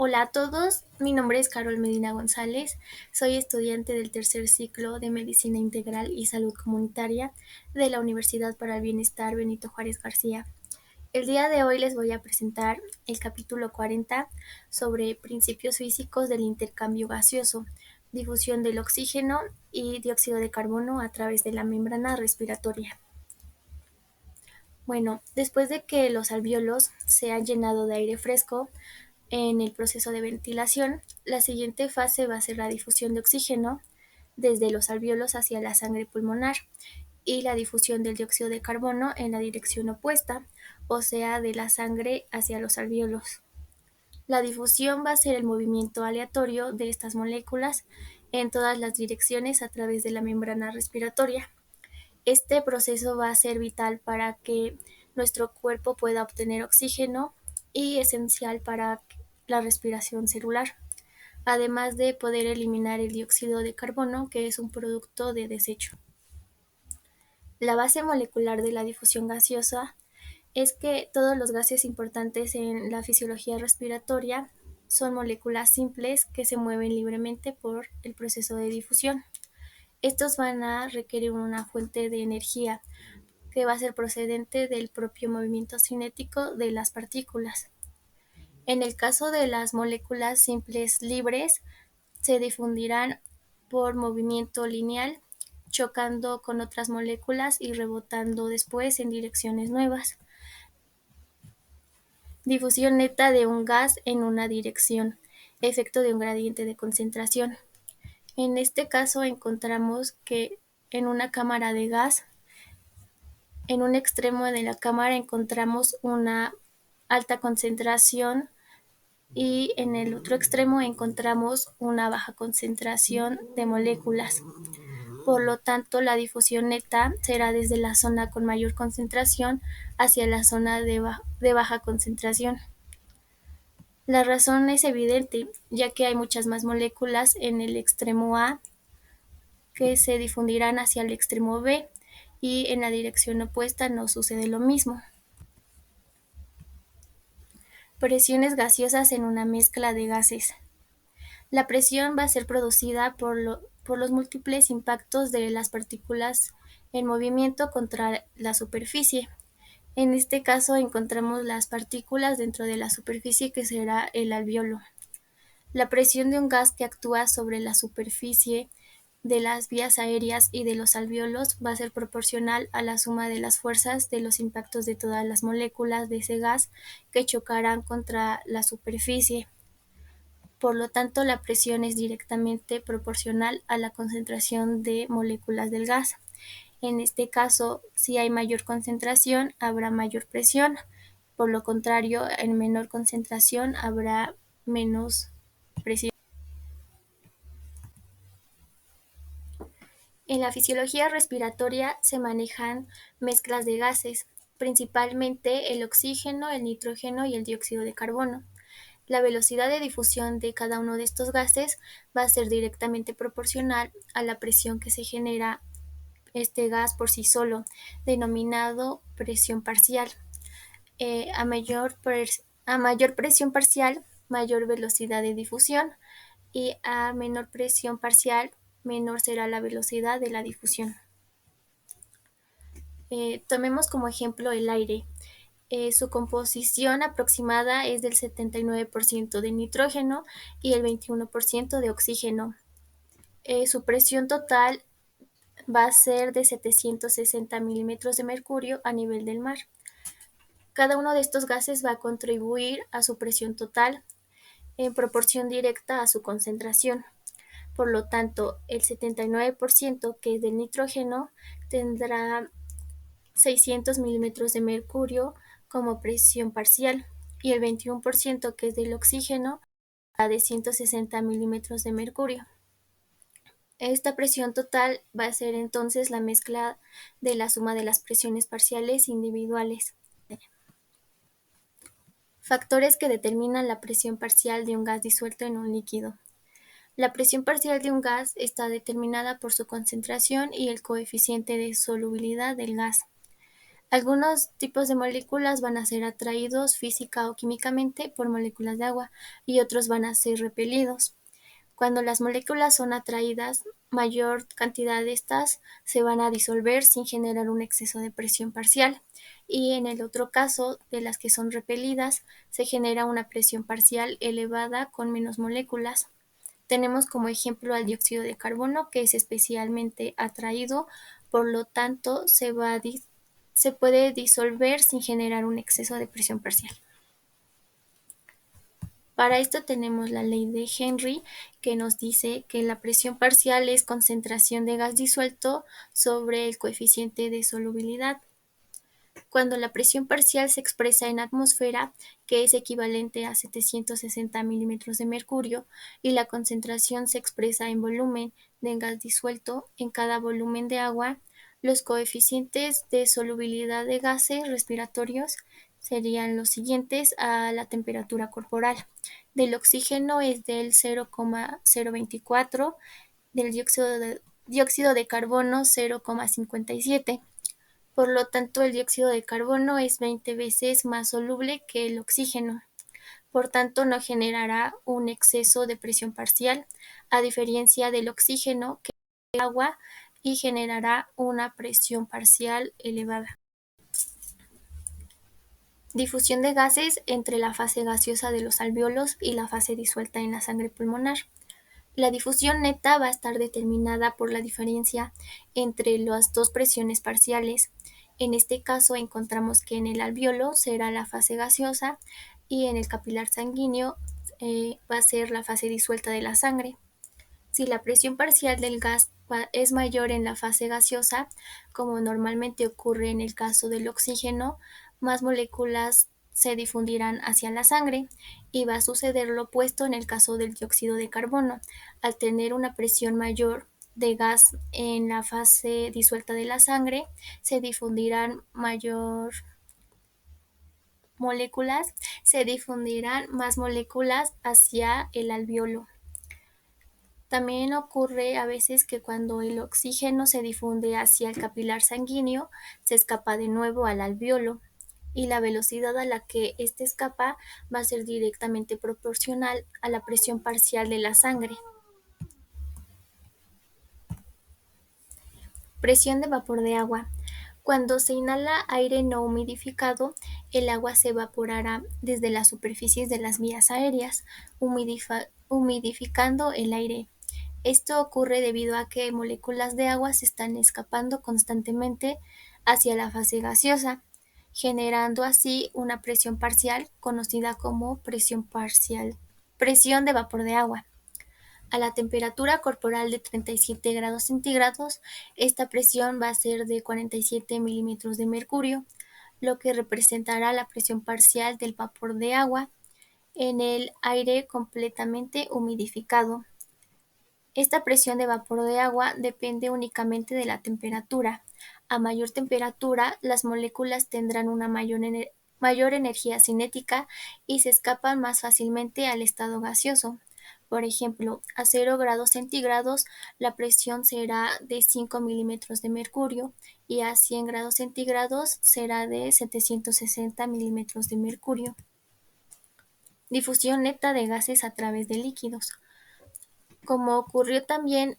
Hola a todos, mi nombre es Carol Medina González, soy estudiante del tercer ciclo de Medicina Integral y Salud Comunitaria de la Universidad para el Bienestar Benito Juárez García. El día de hoy les voy a presentar el capítulo 40 sobre principios físicos del intercambio gaseoso, difusión del oxígeno y dióxido de carbono a través de la membrana respiratoria. Bueno, después de que los alvéolos se han llenado de aire fresco, en el proceso de ventilación, la siguiente fase va a ser la difusión de oxígeno desde los alvéolos hacia la sangre pulmonar y la difusión del dióxido de carbono en la dirección opuesta, o sea, de la sangre hacia los alvéolos. La difusión va a ser el movimiento aleatorio de estas moléculas en todas las direcciones a través de la membrana respiratoria. Este proceso va a ser vital para que nuestro cuerpo pueda obtener oxígeno y esencial para la respiración celular, además de poder eliminar el dióxido de carbono, que es un producto de desecho. La base molecular de la difusión gaseosa es que todos los gases importantes en la fisiología respiratoria son moléculas simples que se mueven libremente por el proceso de difusión. Estos van a requerir una fuente de energía que va a ser procedente del propio movimiento cinético de las partículas. En el caso de las moléculas simples libres, se difundirán por movimiento lineal, chocando con otras moléculas y rebotando después en direcciones nuevas. Difusión neta de un gas en una dirección, efecto de un gradiente de concentración. En este caso encontramos que en una cámara de gas, en un extremo de la cámara encontramos una alta concentración y en el otro extremo encontramos una baja concentración de moléculas. Por lo tanto, la difusión neta será desde la zona con mayor concentración hacia la zona de baja concentración. La razón es evidente, ya que hay muchas más moléculas en el extremo A que se difundirán hacia el extremo B, y en la dirección opuesta no sucede lo mismo. Presiones gaseosas en una mezcla de gases. La presión va a ser producida por los múltiples impactos de las partículas en movimiento contra la superficie. En este caso encontramos las partículas dentro de la superficie, que será el alvéolo. La presión de un gas que actúa sobre la superficie de las vías aéreas y de los alvéolos va a ser proporcional a la suma de las fuerzas de los impactos de todas las moléculas de ese gas que chocarán contra la superficie. Por lo tanto, la presión es directamente proporcional a la concentración de moléculas del gas. En este caso, si hay mayor concentración, habrá mayor presión. Por lo contrario, en menor concentración habrá menos presión. En la fisiología respiratoria se manejan mezclas de gases, principalmente el oxígeno, el nitrógeno y el dióxido de carbono. La velocidad de difusión de cada uno de estos gases va a ser directamente proporcional a la presión que se genera este gas por sí solo, denominado presión parcial. A mayor presión parcial, mayor velocidad de difusión, y a menor presión parcial, menor será la velocidad de la difusión. Tomemos como ejemplo el aire. Su composición aproximada es del 79% de nitrógeno y el 21% de oxígeno. Su presión total va a ser de 760 milímetros de mercurio a nivel del mar. Cada uno de estos gases va a contribuir a su presión total en proporción directa a su concentración. Por lo tanto, el 79%, que es del nitrógeno, tendrá 600 milímetros de mercurio como presión parcial, y el 21%, que es del oxígeno, de 160 milímetros de mercurio. Esta presión total va a ser entonces la mezcla de la suma de las presiones parciales individuales. Factores que determinan la presión parcial de un gas disuelto en un líquido. La presión parcial de un gas está determinada por su concentración y el coeficiente de solubilidad del gas. Algunos tipos de moléculas van a ser atraídos física o químicamente por moléculas de agua y otros van a ser repelidos. Cuando las moléculas son atraídas, mayor cantidad de estas se van a disolver sin generar un exceso de presión parcial. Y en el otro caso, de las que son repelidas, se genera una presión parcial elevada con menos moléculas. Tenemos como ejemplo al dióxido de carbono, que es especialmente atraído, por lo tanto se puede disolver sin generar un exceso de presión parcial. Para esto tenemos la ley de Henry, que nos dice que la presión parcial es concentración de gas disuelto sobre el coeficiente de solubilidad. Cuando la presión parcial se expresa en atmósfera, que es equivalente a 760 milímetros de mercurio, y la concentración se expresa en volumen de gas disuelto en cada volumen de agua, los coeficientes de solubilidad de gases respiratorios serían los siguientes a la temperatura corporal. Del oxígeno es del 0,024, del dióxido de carbono 0,57. Por lo tanto, el dióxido de carbono es 20 veces más soluble que el oxígeno. Por tanto, no generará un exceso de presión parcial, a diferencia del oxígeno, que es el agua, y generará una presión parcial elevada. Difusión de gases entre la fase gaseosa de los alvéolos y la fase disuelta en la sangre pulmonar. La difusión neta va a estar determinada por la diferencia entre las dos presiones parciales. En este caso encontramos que en el alvéolo será la fase gaseosa y en el capilar sanguíneo va a ser la fase disuelta de la sangre. Si la presión parcial del gas es mayor en la fase gaseosa, como normalmente ocurre en el caso del oxígeno, más moléculas se difundirán hacia la sangre, y va a suceder lo opuesto en el caso del dióxido de carbono. Al tener una presión mayor de gas en la fase disuelta de la sangre, se difundirán más moléculas hacia el alvéolo. También ocurre a veces que cuando el oxígeno se difunde hacia el capilar sanguíneo, se escapa de nuevo al alvéolo, y la velocidad a la que éste escapa va a ser directamente proporcional a la presión parcial de la sangre. Presión de vapor de agua. Cuando se inhala aire no humidificado, el agua se evaporará desde las superficies de las vías aéreas, humidificando el aire. Esto ocurre debido a que moléculas de agua se están escapando constantemente hacia la fase gaseosa, generando así una presión parcial conocida como presión de vapor de agua. A la temperatura corporal de 37 grados centígrados, esta presión va a ser de 47 milímetros de mercurio, lo que representará la presión parcial del vapor de agua en el aire completamente humidificado. Esta presión de vapor de agua depende únicamente de la temperatura. A mayor temperatura, las moléculas tendrán una mayor energía cinética y se escapan más fácilmente al estado gaseoso. Por ejemplo, a 0 grados centígrados la presión será de 5 milímetros de mercurio, y a 100 grados centígrados será de 760 milímetros de mercurio. Difusión neta de gases a través de líquidos. Como ocurrió también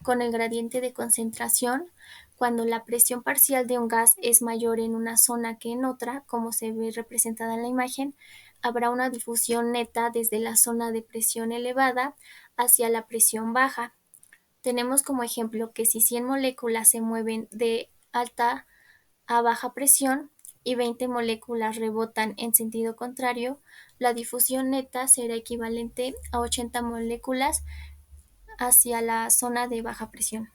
con el gradiente de concentración, cuando la presión parcial de un gas es mayor en una zona que en otra, como se ve representada en la imagen, habrá una difusión neta desde la zona de presión elevada hacia la presión baja. Tenemos como ejemplo que si 100 moléculas se mueven de alta a baja presión y 20 moléculas rebotan en sentido contrario, la difusión neta será equivalente a 80 moléculas hacia la zona de baja presión.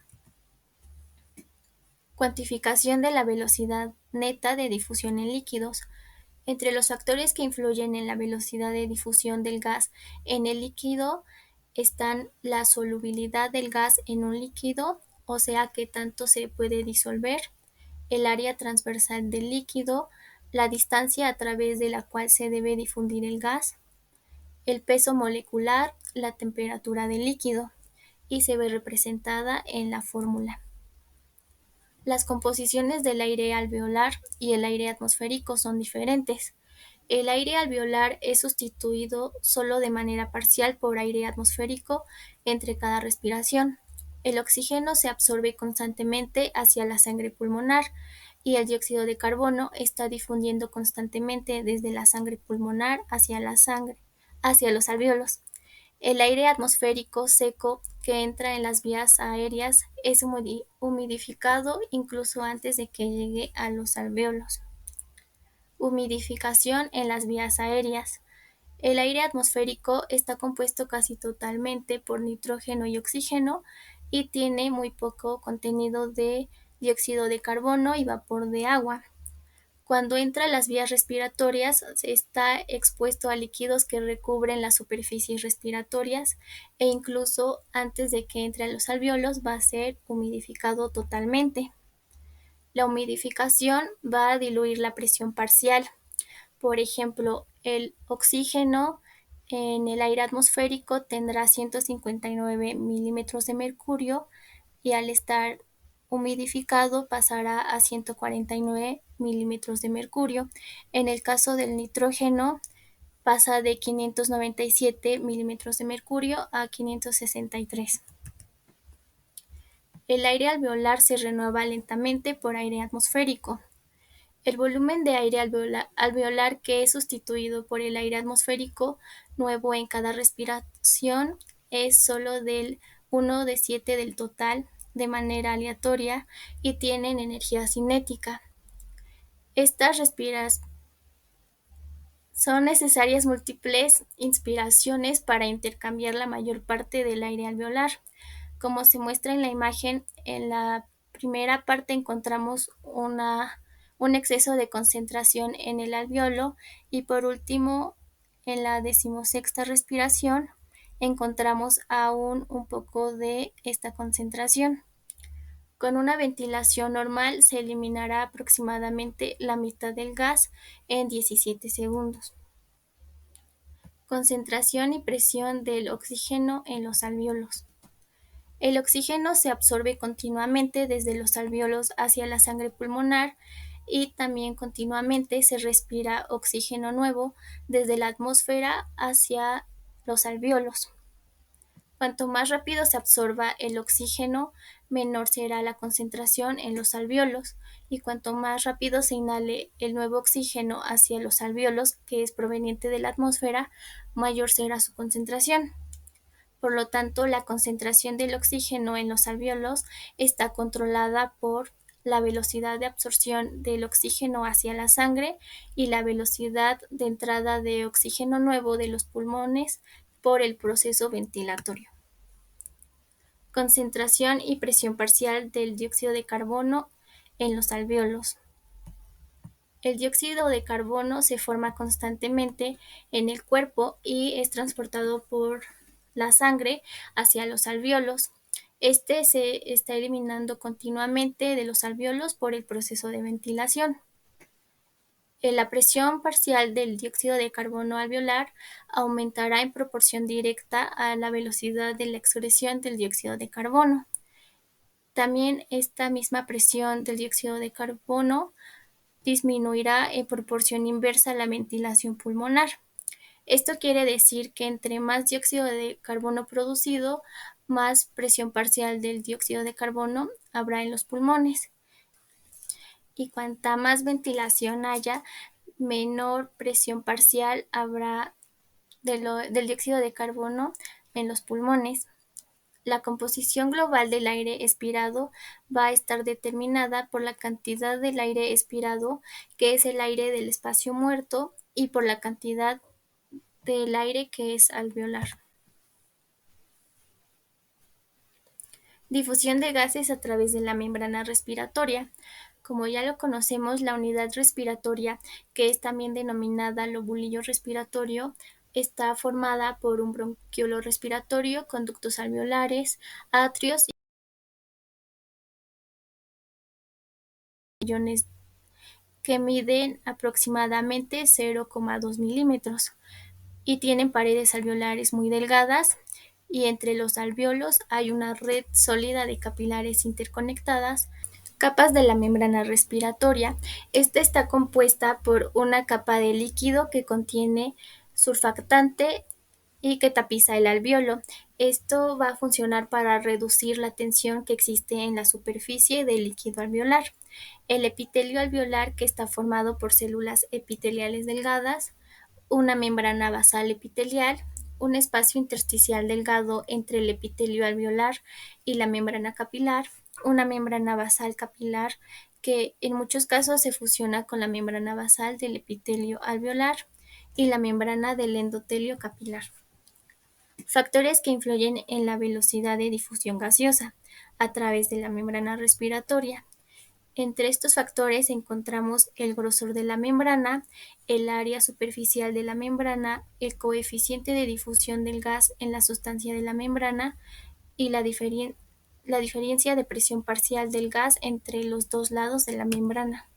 Cuantificación de la velocidad neta de difusión en líquidos. Entre los factores que influyen en la velocidad de difusión del gas en el líquido están la solubilidad del gas en un líquido, o sea que tanto se puede disolver, el área transversal del líquido, la distancia a través de la cual se debe difundir el gas, el peso molecular, la temperatura del líquido, y se ve representada en la fórmula. Las composiciones del aire alveolar y el aire atmosférico son diferentes. El aire alveolar es sustituido solo de manera parcial por aire atmosférico entre cada respiración. El oxígeno se absorbe constantemente hacia la sangre pulmonar y el dióxido de carbono está difundiendo constantemente desde la sangre pulmonar hacia los alvéolos. El aire atmosférico seco que entra en las vías aéreas es humidificado incluso antes de que llegue a los alvéolos. Humidificación en las vías aéreas. El aire atmosférico está compuesto casi totalmente por nitrógeno y oxígeno y tiene muy poco contenido de dióxido de carbono y vapor de agua. Cuando entra a las vías respiratorias, está expuesto a líquidos que recubren las superficies respiratorias e incluso antes de que entre a los alvéolos va a ser humidificado totalmente. La humidificación va a diluir la presión parcial. Por ejemplo, el oxígeno en el aire atmosférico tendrá 159 milímetros de mercurio y al estar humidificado pasará a 149 milímetros de mercurio. En el caso del nitrógeno pasa de 597 milímetros de mercurio a 563. El aire alveolar se renueva lentamente por aire atmosférico. El volumen de aire alveolar que es sustituido por el aire atmosférico nuevo en cada respiración es solo del 1 de 7 del total de manera aleatoria y tienen energía cinética. Estas respiraciones son necesarias múltiples inspiraciones para intercambiar la mayor parte del aire alveolar. Como se muestra en la imagen, en la primera parte encontramos un exceso de concentración en el alveolo y por último, en la 16ª respiración, encontramos aún un poco de esta concentración. Con una ventilación normal se eliminará aproximadamente la mitad del gas en 17 segundos. Concentración y presión del oxígeno en los alvéolos. El oxígeno se absorbe continuamente desde los alvéolos hacia la sangre pulmonar y también continuamente se respira oxígeno nuevo desde la atmósfera hacia los alvéolos. Cuanto más rápido se absorba el oxígeno, menor será la concentración en los alvéolos, y cuanto más rápido se inhale el nuevo oxígeno hacia los alvéolos, que es proveniente de la atmósfera, mayor será su concentración. Por lo tanto, la concentración del oxígeno en los alvéolos está controlada por la velocidad de absorción del oxígeno hacia la sangre y la velocidad de entrada de oxígeno nuevo de los pulmones por el proceso ventilatorio. Concentración y presión parcial del dióxido de carbono en los alvéolos. El dióxido de carbono se forma constantemente en el cuerpo y es transportado por la sangre hacia los alvéolos. Este se está eliminando continuamente de los alvéolos por el proceso de ventilación. La presión parcial del dióxido de carbono alveolar aumentará en proporción directa a la velocidad de la excreción del dióxido de carbono. También esta misma presión del dióxido de carbono disminuirá en proporción inversa a la ventilación pulmonar. Esto quiere decir que entre más dióxido de carbono producido, más presión parcial del dióxido de carbono habrá en los pulmones. Y cuanta más ventilación haya, menor presión parcial habrá del dióxido de carbono en los pulmones. La composición global del aire expirado va a estar determinada por la cantidad del aire expirado, que es el aire del espacio muerto, y por la cantidad del aire que es alveolar. Difusión de gases a través de la membrana respiratoria. Como ya lo conocemos, la unidad respiratoria, que es también denominada lobulillo respiratorio, está formada por un bronquiolo respiratorio, conductos alveolares, atrios y millones que miden aproximadamente 0,2 milímetros y tienen paredes alveolares muy delgadas, y entre los alvéolos hay una red sólida de capilares interconectadas Capas de la membrana respiratoria. Esta está compuesta por una capa de líquido que contiene surfactante y que tapiza el alvéolo. Esto va a funcionar para reducir la tensión que existe en la superficie del líquido alveolar. El epitelio alveolar, que está formado por células epiteliales delgadas, una membrana basal epitelial, un espacio intersticial delgado entre el epitelio alveolar y la membrana capilar, una membrana basal capilar que en muchos casos se fusiona con la membrana basal del epitelio alveolar y la membrana del endotelio capilar. Factores que influyen en la velocidad de difusión gaseosa a través de la membrana respiratoria. Entre estos factores encontramos el grosor de la membrana, el área superficial de la membrana, el coeficiente de difusión del gas en la sustancia de la membrana y la diferencia de presión parcial del gas entre los dos lados de la membrana.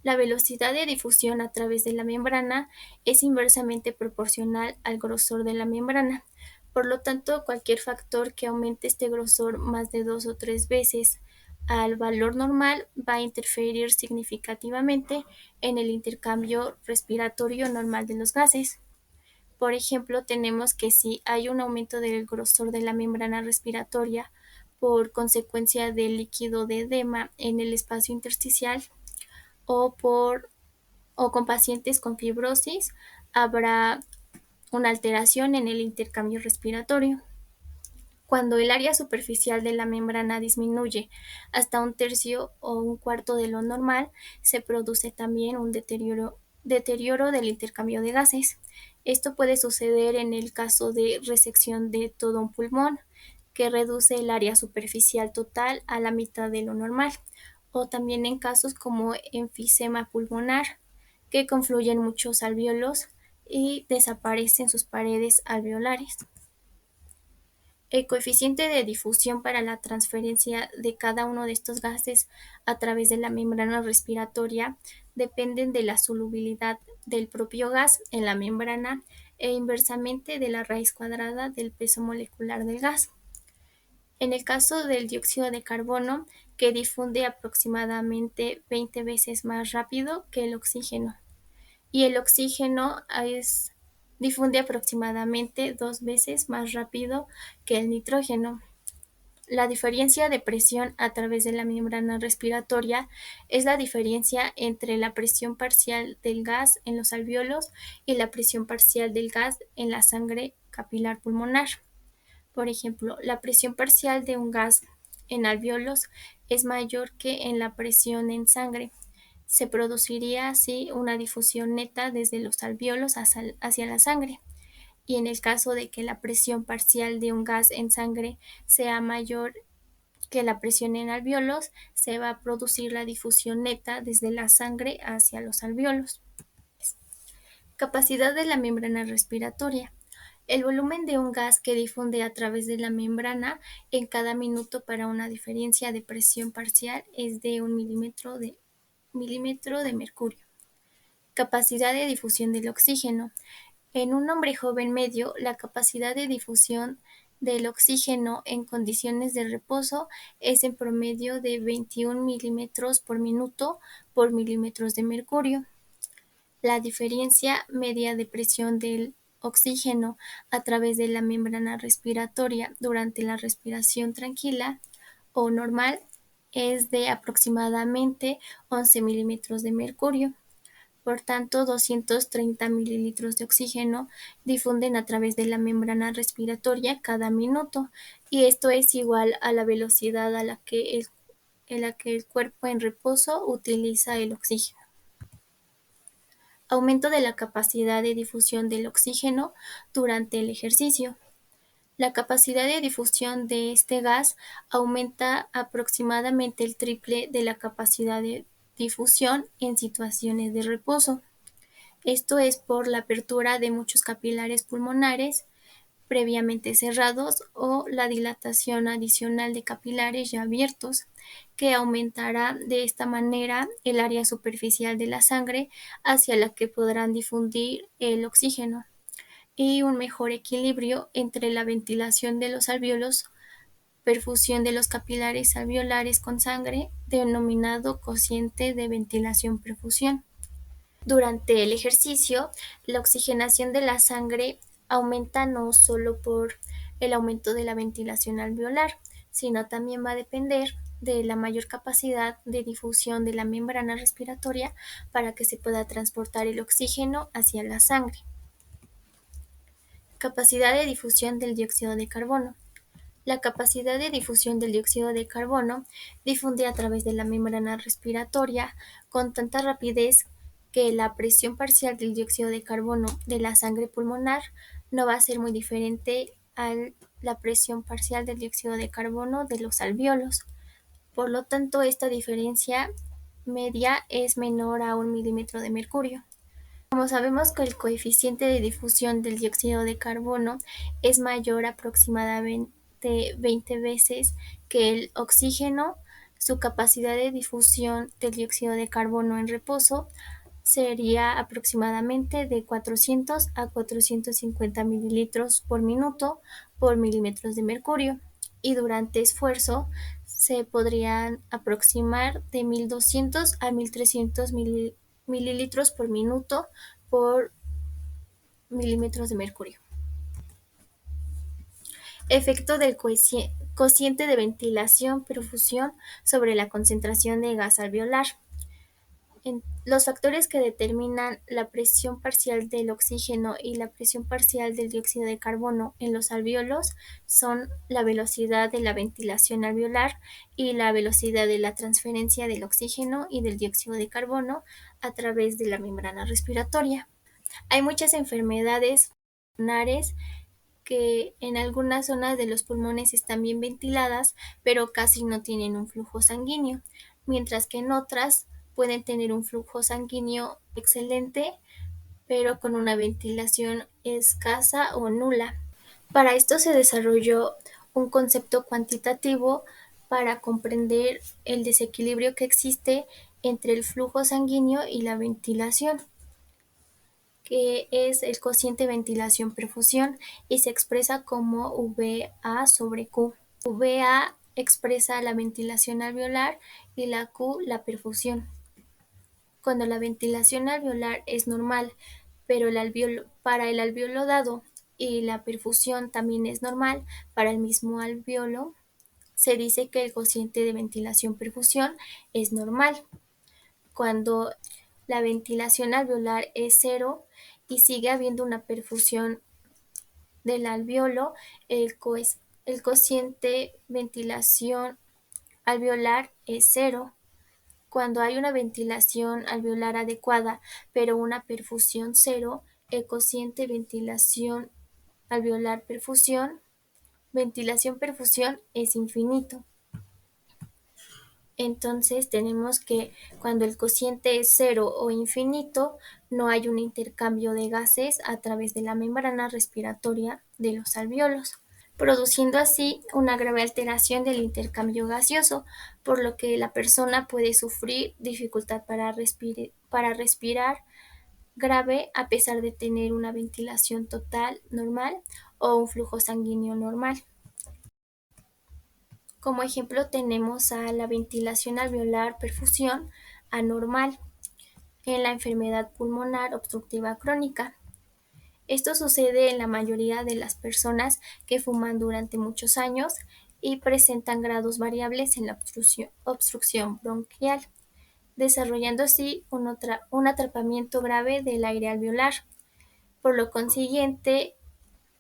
La velocidad de difusión a través de la membrana es inversamente proporcional al grosor de la membrana. Por lo tanto, cualquier factor que aumente este grosor más de 2 o 3 veces al valor normal va a interferir significativamente en el intercambio respiratorio normal de los gases. Por ejemplo, tenemos que si hay un aumento del grosor de la membrana respiratoria por consecuencia del líquido de edema en el espacio intersticial, o, por, o con pacientes con fibrosis, habrá una alteración en el intercambio respiratorio. Cuando el área superficial de la membrana disminuye hasta un tercio o un cuarto de lo normal, se produce también un deterioro del intercambio de gases. Esto puede suceder en el caso de resección de todo un pulmón, que reduce el área superficial total a la mitad de lo normal, o también en casos como enfisema pulmonar, que confluyen muchos alvéolos y desaparecen sus paredes alveolares. El coeficiente de difusión para la transferencia de cada uno de estos gases a través de la membrana respiratoria dependen de la solubilidad del propio gas en la membrana e inversamente de la raíz cuadrada del peso molecular del gas. En el caso del dióxido de carbono, que difunde aproximadamente 20 veces más rápido que el oxígeno, y el oxígeno difunde aproximadamente 2 veces más rápido que el nitrógeno. La diferencia de presión a través de la membrana respiratoria es la diferencia entre la presión parcial del gas en los alvéolos y la presión parcial del gas en la sangre capilar pulmonar. Por ejemplo, la presión parcial de un gas en alvéolos es mayor que en la presión en sangre. Se produciría así una difusión neta desde los alvéolos hacia la sangre. Y en el caso de que la presión parcial de un gas en sangre sea mayor que la presión en alvéolos, se va a producir la difusión neta desde la sangre hacia los alvéolos. Capacidad de la membrana respiratoria. El volumen de un gas que difunde a través de la membrana en cada minuto para una diferencia de presión parcial es de 1 milímetro de mercurio. Capacidad de difusión del oxígeno. En un hombre joven medio, la capacidad de difusión del oxígeno en condiciones de reposo es en promedio de 21 milímetros por minuto por milímetros de mercurio. La diferencia media de presión del oxígeno a través de la membrana respiratoria durante la respiración tranquila o normal es de aproximadamente 11 milímetros de mercurio. Por tanto, 230 mililitros de oxígeno difunden a través de la membrana respiratoria cada minuto, y esto es igual a la velocidad en la que el cuerpo en reposo utiliza el oxígeno. Aumento de la capacidad de difusión del oxígeno durante el ejercicio. La capacidad de difusión de este gas aumenta aproximadamente el triple de la capacidad de difusión en situaciones de reposo. Esto es por la apertura de muchos capilares pulmonares previamente cerrados o la dilatación adicional de capilares ya abiertos, que aumentará de esta manera el área superficial de la sangre hacia la que podrán difundir el oxígeno, y un mejor equilibrio entre la ventilación de los alvéolos perfusión de los capilares alveolares con sangre, denominado cociente de ventilación-perfusión. Durante el ejercicio, la oxigenación de la sangre aumenta no solo por el aumento de la ventilación alveolar, sino también va a depender de la mayor capacidad de difusión de la membrana respiratoria para que se pueda transportar el oxígeno hacia la sangre. Capacidad de difusión del dióxido de carbono. La capacidad de difusión del dióxido de carbono difunde a través de la membrana respiratoria con tanta rapidez que la presión parcial del dióxido de carbono de la sangre pulmonar no va a ser muy diferente a la presión parcial del dióxido de carbono de los alvéolos. Por lo tanto, esta diferencia media es menor a 1 milímetro de mercurio. Como sabemos que el coeficiente de difusión del dióxido de carbono es mayor aproximadamente 20 veces que el oxígeno, su capacidad de difusión del dióxido de carbono en reposo sería aproximadamente de 400 a 450 mililitros por minuto por milímetros de mercurio, y durante esfuerzo se podrían aproximar de 1200 a 1300 mililitros por minuto por milímetros de mercurio. Efecto del cociente de ventilación-perfusión sobre la concentración de gas alveolar. Los factores que determinan la presión parcial del oxígeno y la presión parcial del dióxido de carbono en los alvéolos son la velocidad de la ventilación alveolar y la velocidad de la transferencia del oxígeno y del dióxido de carbono a través de la membrana respiratoria. Hay muchas enfermedades pulmonares que en algunas zonas de los pulmones están bien ventiladas, pero casi no tienen un flujo sanguíneo, mientras que en otras pueden tener un flujo sanguíneo excelente, pero con una ventilación escasa o nula. Para esto se desarrolló un concepto cuantitativo para comprender el desequilibrio que existe entre el flujo sanguíneo y la ventilación, que es el cociente ventilación-perfusión y se expresa como VA sobre Q. VA expresa la ventilación alveolar y la Q la perfusión. Cuando la ventilación alveolar es normal, pero para el alveolo dado y la perfusión también es normal para el mismo alveolo, se dice que el cociente de ventilación-perfusión es normal. Cuando la ventilación alveolar es cero y sigue habiendo una perfusión del alveolo, el cociente ventilación alveolar es cero. Cuando hay una ventilación alveolar adecuada, pero una perfusión cero, el cociente ventilación alveolar ventilación-perfusión es infinito. Entonces tenemos que cuando el cociente es cero o infinito, no hay un intercambio de gases a través de la membrana respiratoria de los alvéolos, produciendo así una grave alteración del intercambio gaseoso, por lo que la persona puede sufrir dificultad para respirar grave a pesar de tener una ventilación total normal o un flujo sanguíneo normal. Como ejemplo tenemos a la ventilación alveolar perfusión anormal en la enfermedad pulmonar obstructiva crónica. Esto sucede en la mayoría de las personas que fuman durante muchos años y presentan grados variables en la obstrucción bronquial, desarrollando así un atrapamiento grave del aire alveolar. Por lo consiguiente,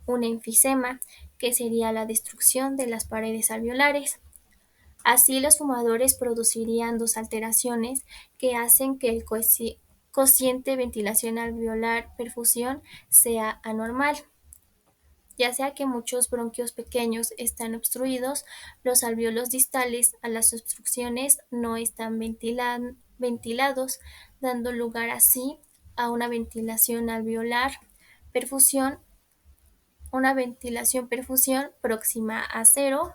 un enfisema, que sería la destrucción de las paredes alveolares. Así, los fumadores producirían dos alteraciones que hacen que el cociente ventilación alveolar perfusión sea anormal. Ya sea que muchos bronquios pequeños están obstruidos, los alvéolos distales a las obstrucciones no están ventilados, dando lugar así a una ventilación alveolar perfusión, una ventilación-perfusión próxima a cero,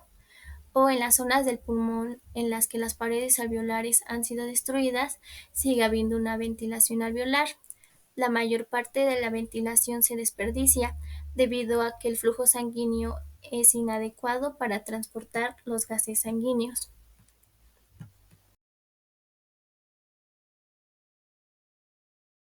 o en las zonas del pulmón en las que las paredes alveolares han sido destruidas, sigue habiendo una ventilación alveolar. La mayor parte de la ventilación se desperdicia debido a que el flujo sanguíneo es inadecuado para transportar los gases sanguíneos.